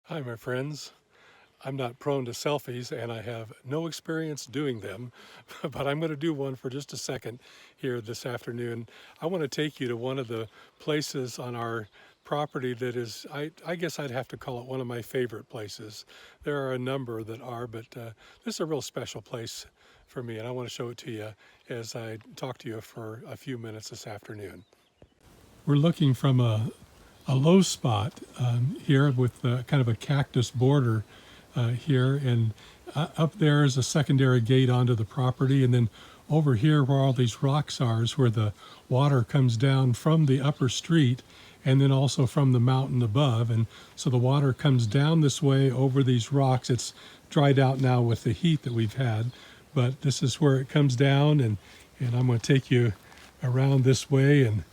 Hi, my friends. I'm not prone to selfies and I have no experience doing them, but I'm going to do one for just a second here this afternoon. I want to take you to one of the places on our property that is, I guess I'd have to call it one of my favorite places. There are a number that are, but this is a real special place for me, and I want to show it to you as I talk to you for a few minutes this afternoon. We're looking from a low spot here with kind of a cactus border here, and up there is a secondary gate onto the property, and then over here where all these rocks are is where the water comes down from the upper street and then also from the mountain above. And so the water comes down this way over these rocks. It's dried out now with the heat that we've had, but this is where it comes down, and I'm going to take you around this way and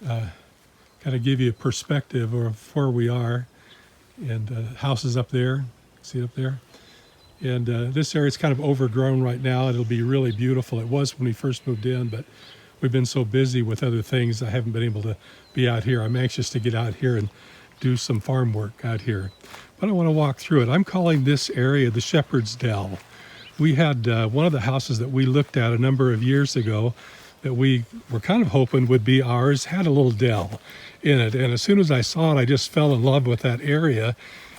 kind of give you a perspective of where we are. And house is up there, see it up there? And this area is kind of overgrown right now. It'll be really beautiful. It was when we first moved in, but we've been so busy with other things I haven't been able to be out here. I'm anxious to get out here and do some farm work out here. But I want to walk through it. I'm calling this area the Shepherds Dell. We had one of the houses that we looked at a number of years ago that we were kind of hoping would be ours, had a little dell in it. And as soon as I saw it, I just fell in love with that area.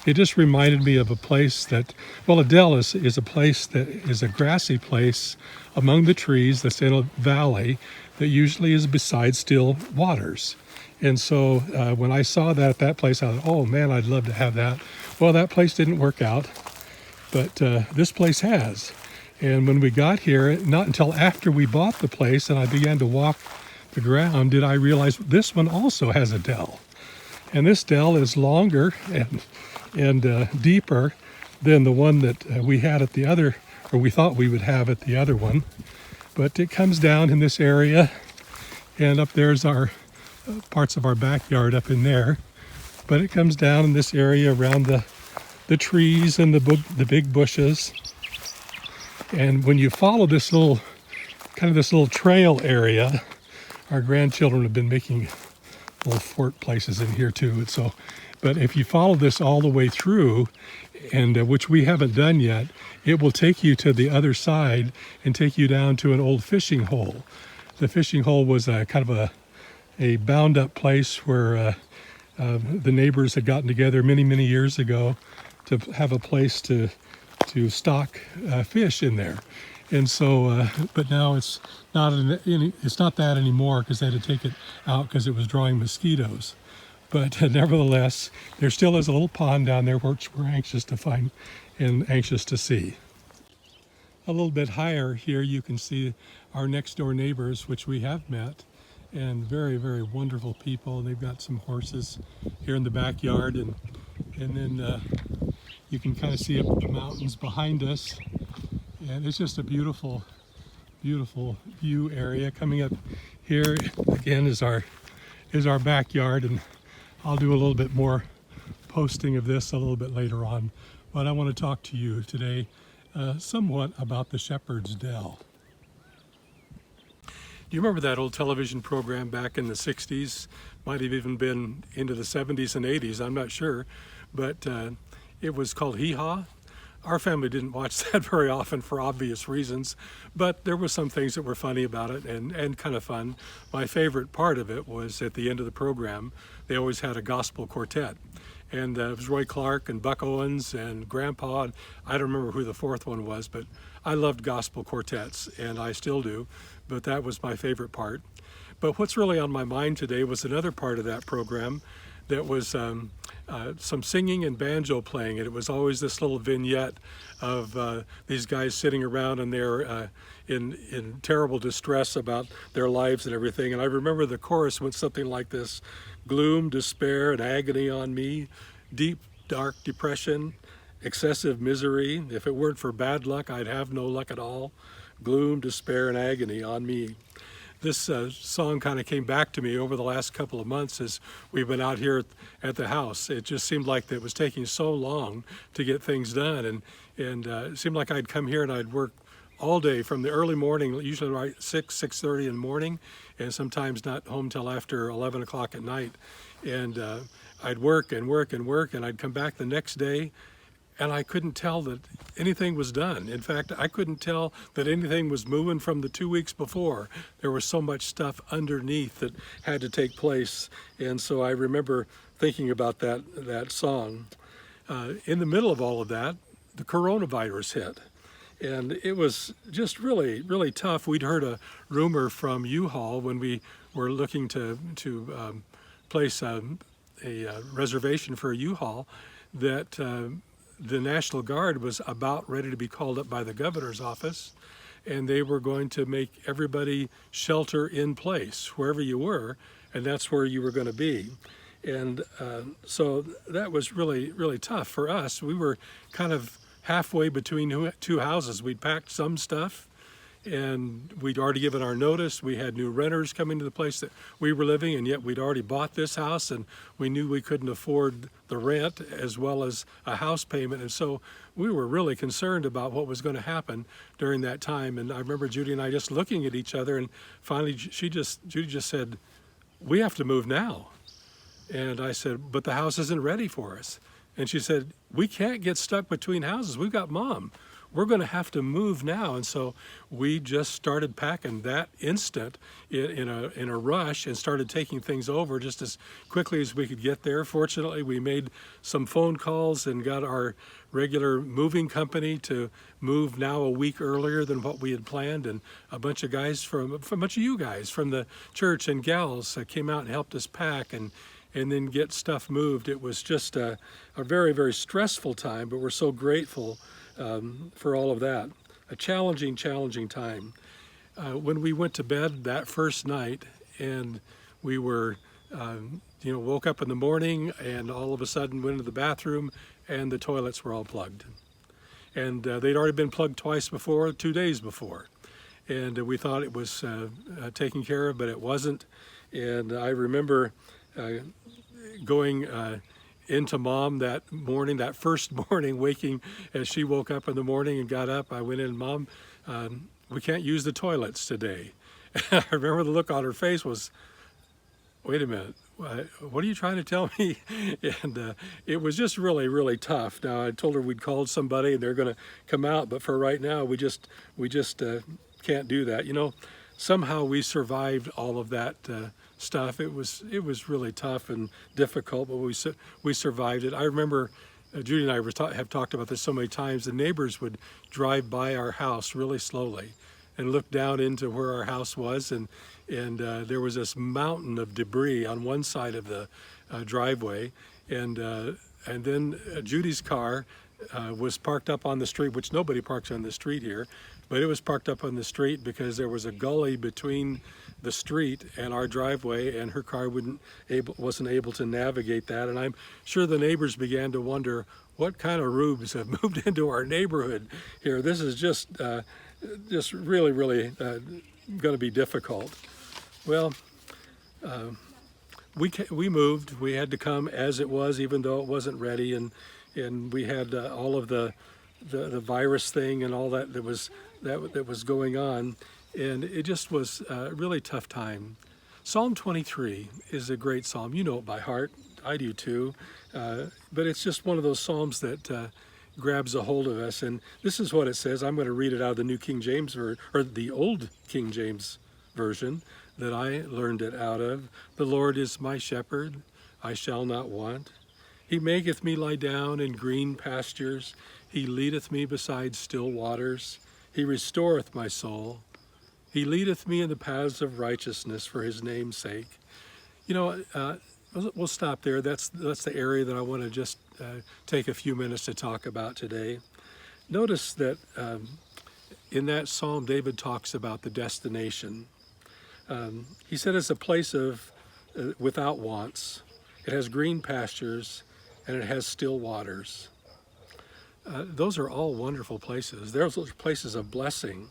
It just reminded me of a place that, well, a dell is a place that is a grassy place among the trees that's in a valley that usually is beside still waters. And so when I saw that at that place, I thought, oh man, I'd love to have that. Well, that place didn't work out, but this place has. And when we got here, not until after we bought the place and I began to walk the ground did I realize this one also has a dell. And this dell is longer and deeper than the one that we had at the other, or we thought we would have at the other one. But it comes down in this area, and up there's our parts of our backyard up in there. But it comes down in this area around the trees and the big bushes. And when you follow this little trail area, our grandchildren have been making little fort places in here too. But if you follow this all the way through, and which we haven't done yet, it will take you to the other side and take you down to an old fishing hole. The fishing hole was a kind of a bound up place where the neighbors had gotten together many years ago to have a place to stock fish in there. And so, but now it's not that anymore because they had to take it out because it was drawing mosquitoes. But nevertheless, there still is a little pond down there which we're anxious to find and anxious to see. A little bit higher here you can see our next door neighbors, which we have met, and very wonderful people. They've got some horses here in the backyard, and then you can kind of see up the mountains behind us, and it's just a beautiful view area. Coming up here again is our backyard, and I'll do a little bit more posting of this a little bit later on. But I want to talk to you today somewhat about the Shepherds Dell. Do you remember that old television program back in the 60s? Might have even been into the 70s and 80s, I'm not sure. But it was called Hee Haw. Our family didn't watch that very often for obvious reasons, but there were some things that were funny about it and kind of fun. My favorite part of it was at the end of the program, they always had a gospel quartet. And it was Roy Clark and Buck Owens and Grandpa. And I don't remember who the fourth one was, but I loved gospel quartets, and I still do, but that was my favorite part. But what's really on my mind today was another part of that program that was some singing and banjo playing, and it was always this little vignette of these guys sitting around and they're in terrible distress about their lives and everything. And I remember the chorus went something like this: gloom, despair, and agony on me, deep, dark depression, excessive misery. If it weren't for bad luck, I'd have no luck at all. Gloom, despair, and agony on me. This song kind of came back to me over the last couple of months as we've been out here at the house. It just seemed like it was taking so long to get things done, and it seemed like I'd come here and I'd work all day from the early morning, usually right 6:30 in the morning, and sometimes not home till after 11 o'clock at night. And I'd work and work and work, and I'd come back the next day, and I couldn't tell that anything was done. In fact, I couldn't tell that anything was moving from the 2 weeks before. There was so much stuff underneath that had to take place. And so I remember thinking about that song. In the middle of all of that, the coronavirus hit. And it was just really, really tough. We'd heard a rumor from Hee Haw when we were looking to place a reservation for a Hee Haw that the National Guard was about ready to be called up by the governor's office, and they were going to make everybody shelter in place wherever you were, and that's where you were going to be. And so that was really, really tough for us. We were kind of halfway between two houses. We'd packed some stuff, and we'd already given our notice. We had new renters coming to the place that we were living, and yet we'd already bought this house, and we knew we couldn't afford the rent as well as a house payment. And so we were really concerned about what was going to happen during that time. And I remember Judy and I just looking at each other, and finally Judy just said, "We have to move now." And I said, "But the house isn't ready for us." And she said, "We can't get stuck between houses. We've got Mom. We're going to have to move now." And so we just started packing that instant in a rush and started taking things over just as quickly as we could get there. Fortunately, we made some phone calls and got our regular moving company to move now a week earlier than what we had planned. And a bunch of guys from a bunch of you guys from the church and gals came out and helped us pack and then get stuff moved. It was just a very, very stressful time, but we're so grateful for all of that. A challenging time. When we went to bed that first night, and we were, woke up in the morning, and all of a sudden went into the bathroom, and the toilets were all plugged. And they'd already been plugged twice before, 2 days before. And we thought it was taken care of, but it wasn't. And I remember going into Mom that morning, that first morning, waking as she woke up in the morning and got up. I went in, "Mom, we can't use the toilets today." And I remember the look on her face was, "Wait a minute, what are you trying to tell me?" And it was just really, really tough. Now, I told her we'd called somebody and they're going to come out, but for right now, we just can't do that. Somehow we survived all of that stuff. It was really tough and difficult, but we survived it. I remember Judy and I have talked about this so many times. The neighbors would drive by our house really slowly and look down into where our house was, and there was this mountain of debris on one side of the driveway, and then Judy's car was parked up on the street, which nobody parks on the street here, but it was parked up on the street because there was a gully between the street and our driveway, and her car wasn't able to navigate that. And I'm sure the neighbors began to wonder, what kind of rubes have moved into our neighborhood here? This is just really, really going to be difficult. Well, we moved. We had to come as it was, even though it wasn't ready, and we had all of the virus thing and all that was going on, and it just was a really tough time. Psalm 23 is a great psalm. You know it by heart. I do too. But it's just one of those psalms that grabs a hold of us. And this is what it says. I'm going to read it out of the New King James or the Old King James Version that I learned it out of. "The Lord is my shepherd, I shall not want. He maketh me lie down in green pastures. He leadeth me beside still waters. He restoreth my soul. He leadeth me in the paths of righteousness for his name's sake." We'll stop there. That's the area that I want to just take a few minutes to talk about today. Notice that in that psalm, David talks about the destination. He said it's a place without wants. It has green pastures, and it has still waters. Those are all wonderful places. Those are places of blessing,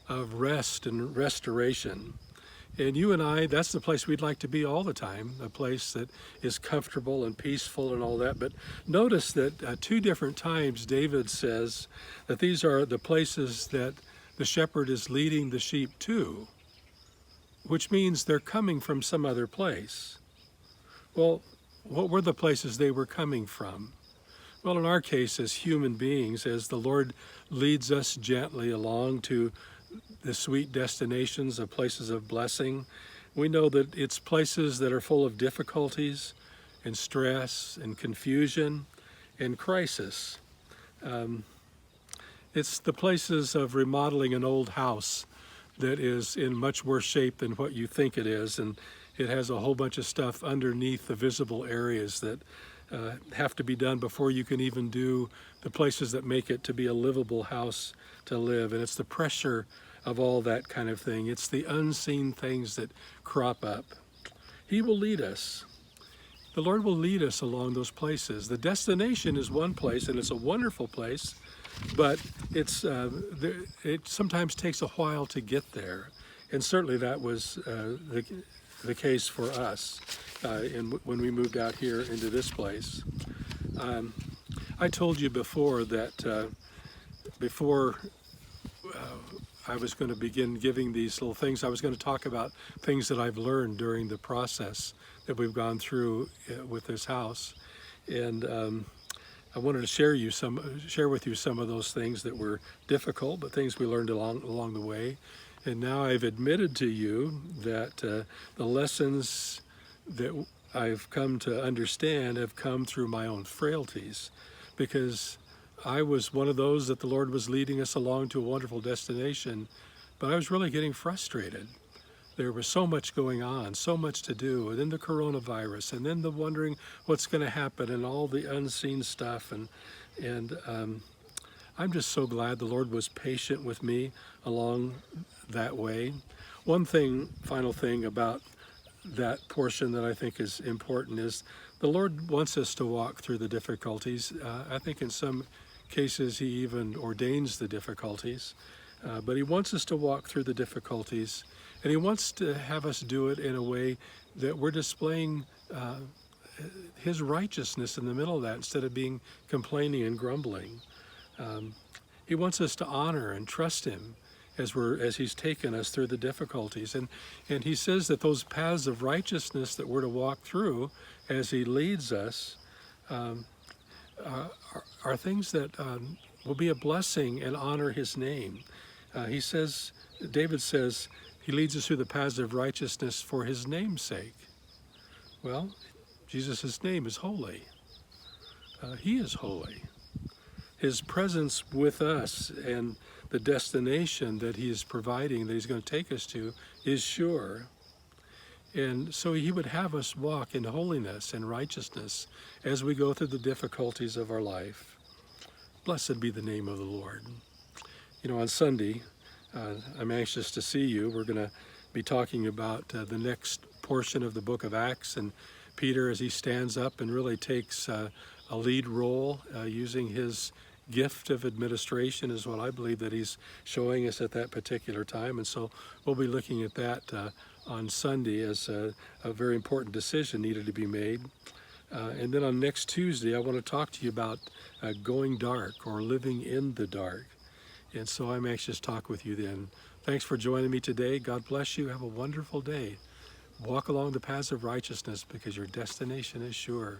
of rest and restoration. And you and I, that's the place we'd like to be all the time, a place that is comfortable and peaceful and all that. But notice that 2 different times David says that these are the places that the shepherd is leading the sheep to, which means they're coming from some other place. Well, what were the places they were coming from? Well, in our case, as human beings, as the Lord leads us gently along to the sweet destinations of places of blessing, we know that it's places that are full of difficulties and stress and confusion and crisis. It's the places of remodeling an old house that is in much worse shape than what you think it is, and it has a whole bunch of stuff underneath the visible areas that have to be done before you can even do the places that make it to be a livable house to live. And it's the pressure of all that kind of thing. It's the unseen things that crop up. He will lead us. The Lord will lead us along those places. The destination is one place, and it's a wonderful place, but it sometimes takes a while to get there. And certainly that was the case for us when we moved out here into this place. I told you before that before I was going to begin giving these little things, I was going to talk about things that I've learned during the process that we've gone through with this house. And I wanted to share with you some of those things that were difficult, but things we learned along the way. And now I've admitted to you that the lessons that I've come to understand have come through my own frailties, because I was one of those that the Lord was leading us along to a wonderful destination, but I was really getting frustrated. There was so much going on, so much to do, and then the coronavirus, and then the wondering what's going to happen, and all the unseen stuff. And I'm just so glad the Lord was patient with me along that way. One final thing about that portion that I think is important is the Lord wants us to walk through the difficulties. I think in some cases He even ordains the difficulties, but He wants us to walk through the difficulties, and He wants to have us do it in a way that we're displaying His righteousness in the middle of that, instead of being complaining and grumbling. He wants us to honor and trust Him as He's taken us through the difficulties. And He says that those paths of righteousness that we're to walk through as He leads us are things that will be a blessing and honor His name. David says, He leads us through the paths of righteousness for His name's sake. Well, Jesus' name is holy. He is holy. His presence with us and the destination that He is providing, that He's going to take us to, is sure. And so He would have us walk in holiness and righteousness as we go through the difficulties of our life. Blessed be the name of the Lord. You know, on Sunday, I'm anxious to see you. We're going to be talking about the next portion of the book of Acts, and Peter, as he stands up and really takes a lead role using his gift of administration, is what I believe that he's showing us at that particular time. And so we'll be looking at that on Sunday as a very important decision needed to be made. And then on next Tuesday, I want to talk to you about going dark, or living in the dark. And so I'm anxious to talk with you then. Thanks for joining me today. God bless you. Have a wonderful day. Walk along the paths of righteousness, because your destination is sure.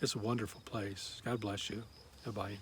It's a wonderful place. God bless you. Bye-bye.